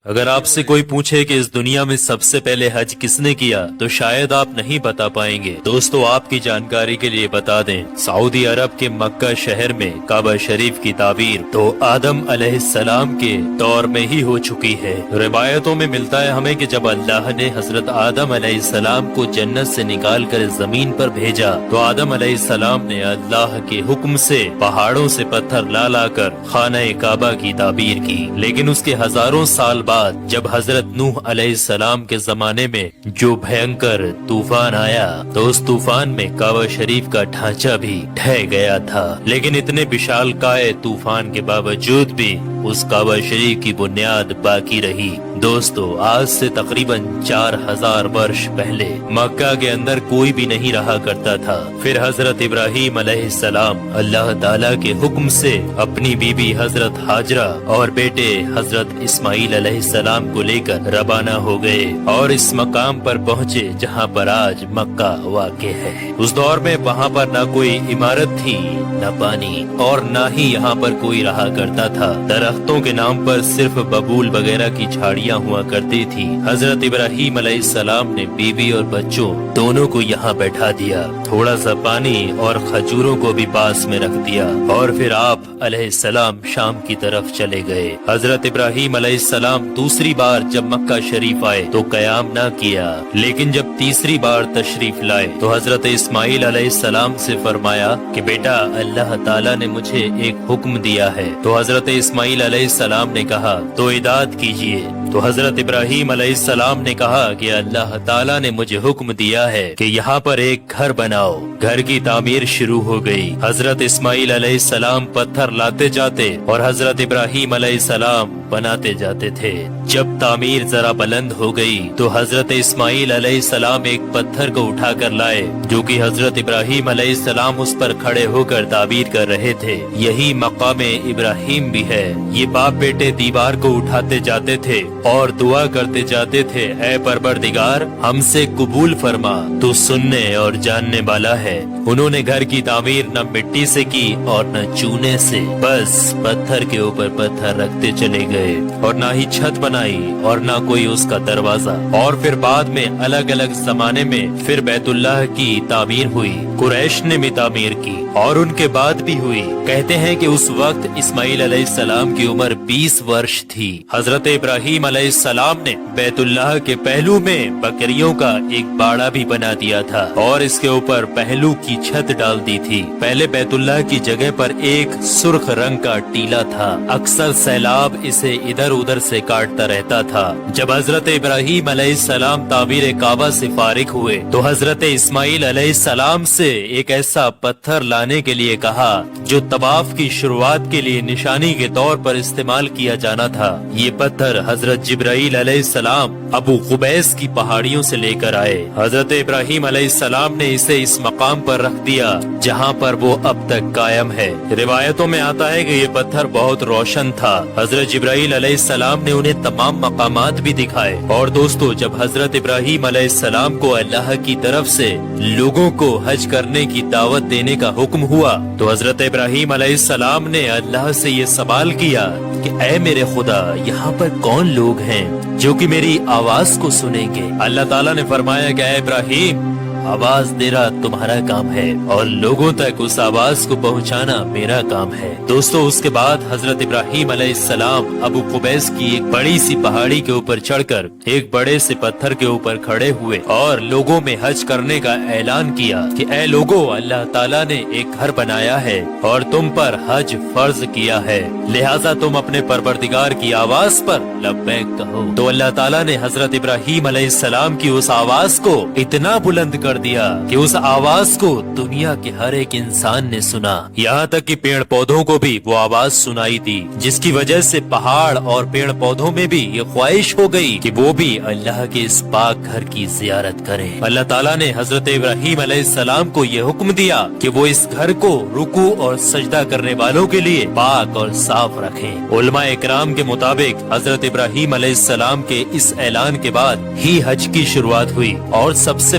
اگر آپ سے کوئی پوچھے کہ اس دنیا میں سب سے پہلے حج کس نے کیا تو شاید آپ نہیں بتا پائیں گے۔ دوستو آپ کی جانکاری کے لیے بتا دیں، سعودی عرب کے مکہ شہر میں کعبہ شریف کی تعمیر تو آدم علیہ السلام کے دور میں ہی ہو چکی ہے۔ روایتوں میں ملتا ہے ہمیں کہ جب اللہ نے حضرت آدم علیہ السلام کو جنت سے نکال کر اس زمین پر بھیجا تو آدم علیہ السلام نے اللہ کے حکم سے پہاڑوں سے پتھر لا لا کر خانہ کعبہ کی تعمیر کی، لیکن اس کے ہزاروں سال بعد جب حضرت نوح علیہ السلام کے زمانے میں جو بھینکر طوفان آیا تو اس طوفان میں کعبہ شریف کا ڈھانچہ بھی ڈھہ گیا تھا، لیکن اتنے وشال کائے طوفان کے باوجود بھی اس کعبہ شریف کی بنیاد باقی رہی۔ دوستو آج سے تقریباً 4000 برس پہلے مکہ کے اندر کوئی بھی نہیں رہا کرتا تھا، پھر حضرت ابراہیم علیہ السلام اللہ تعالیٰ کے حکم سے اپنی بیوی حضرت ہاجرہ اور بیٹے حضرت اسماعیل علیہ السلام کو لے کر روانہ ہو گئے اور اس مقام پر پہنچے جہاں پر آج مکہ واقع ہے۔ اس دور میں وہاں پر نہ کوئی عمارت تھی، نہ پانی، اور نہ ہی یہاں پر کوئی رہا کرتا تھا۔ درختوں کے نام پر صرف ببول وغیرہ کی جھاڑیاں ہوا کرتی تھی۔ حضرت ابراہیم علیہ السلام نے بیوی اور بچوں دونوں کو یہاں بیٹھا دیا، تھوڑا سا پانی اور کھجوروں کو بھی پاس میں رکھ دیا، اور پھر آپ علیہ السلام شام کی طرف چلے گئے۔ حضرت ابراہیم علیہ السلام دوسری بار جب مکہ شریف آئے تو قیام نہ کیا، لیکن جب تیسری بار تشریف لائے تو حضرت اسماعیل علیہ السلام سے فرمایا کہ بیٹا اللہ تعالیٰ نے مجھے ایک حکم دیا ہے۔ تو حضرت اسماعیل علیہ السلام نے کہا تو اطاعت کیجیے۔ تو حضرت ابراہیم علیہ السلام نے کہا کہ اللہ تعالیٰ نے مجھے حکم دیا ہے کہ یہاں پر ایک گھر بناؤ۔ گھر کی تعمیر شروع ہو گئی۔ حضرت اسماعیل علیہ السلام پتھر لاتے جاتے اور حضرت ابراہیم علیہ السلام بناتے جاتے تھے۔ جب تعمیر ذرا بلند ہو گئی تو حضرت اسماعیل علیہ السلام ایک پتھر کو اٹھا کر لائے جو کہ حضرت ابراہیم علیہ السلام اس پر کھڑے ہو کر تعمیر کر رہے تھے۔ یہی مقام ابراہیم بھی ہے۔ یہ باپ بیٹے دیوار کو اٹھاتے جاتے تھے اور دعا کرتے جاتے تھے، اے پروردگار ہم سے قبول فرما، تو سننے اور جاننے والا ہے۔ انہوں نے گھر کی تعمیر نہ مٹی سے کی اور نہ چونے سے، بس پتھر کے اوپر پتھر رکھتے چلے گئے، اور نہ ہی چھت بنائی اور نہ کوئی اس کا دروازہ۔ اور پھر بعد میں الگ الگ زمانے میں پھر بیت اللہ کی تعمیر ہوئی، قریش نے بھی تعمیر کی اور ان کے بعد بھی ہوئی۔ کہتے ہیں کہ اس وقت اسماعیل علیہ السلام کی عمر 20 ورش تھی۔ حضرت ابراہیم علیہ السلام نے بیت اللہ کے پہلو میں بکریوں کا ایک باڑا بھی بنا دیا تھا اور اس کے اوپر پہلو کی چھت ڈال دی تھی۔ پہلے بیت اللہ کی جگہ پر ایک سرخ رنگ کا ٹیلا تھا، اکثر سیلاب اسے ادھر ادھر سے کاٹتا رہتا تھا۔ جب حضرت ابراہیم علیہ السلام تعمیر کعبہ سے فارغ ہوئے تو حضرت اسماعیل علیہ السلام سے ایک ایسا پتھر لانے کے لیے کہا جو طواف کی شروعات کے لیے نشانی کے طور پر استعمال کیا جانا تھا۔ یہ پتھر حضرت جبرائیل علیہ السلام ابو قبیس کی پہاڑیوں سے لے کر آئے۔ حضرت ابراہیم علیہ السلام نے اسے اس مقام پر رکھ دیا جہاں پر وہ اب تک قائم ہے۔ روایتوں میں آتا ہے کہ یہ پتھر بہت روشن تھا۔ حضرت جبرائیل علیہ السلام نے انہیں تمام مقامات بھی دکھائے۔ اور دوستو جب حضرت ابراہیم علیہ السلام کو اللہ کی طرف سے لوگوں کو حج کرنے کی دعوت دینے کا حکم ہوا تو حضرت ابراہیم علیہ السلام نے اللہ سے یہ سوال کیا کہ اے میرے خدا یہاں پر کون لوگ ہیں جو کہ میری آواز کو سنیں گے؟ اللہ تعالیٰ نے فرمایا کہ اے ابراہیم آواز دینا تمہارا کام ہے اور لوگوں تک اس آواز کو پہنچانا میرا کام ہے۔ دوستو اس کے بعد حضرت ابراہیم علیہ السلام ابو قبیس کی ایک بڑی سی پہاڑی کے اوپر چڑھ کر ایک بڑے سے پتھر کے اوپر کھڑے ہوئے اور لوگوں میں حج کرنے کا اعلان کیا کہ اے لوگوں اللہ تعالیٰ نے ایک گھر بنایا ہے اور تم پر حج فرض کیا ہے، لہٰذا تم اپنے پروردگار کی آواز پر لبیک کہو۔ تو اللہ تعالیٰ نے حضرت ابراہیم علیہ السلام کی اس آواز کو اتنا بلند کر دیا کہ اس آواز کو دنیا کے ہر ایک انسان نے سنا، یہاں تک کہ پیڑ پودوں کو بھی وہ آواز سنائی دی، جس کی وجہ سے پہاڑ اور پیڑ پودوں میں بھی یہ خواہش ہو گئی کہ وہ بھی اللہ کے اس پاک گھر کی زیارت کریں۔ اللہ تعالیٰ نے حضرت ابراہیم علیہ السلام کو یہ حکم دیا کہ وہ اس گھر کو رکوع اور سجدہ کرنے والوں کے لیے پاک اور صاف رکھیں۔ علماء اکرام کے مطابق حضرت ابراہیم علیہ السلام کے اس اعلان کے بعد ہی حج کی شروعات ہوئی اور سب سے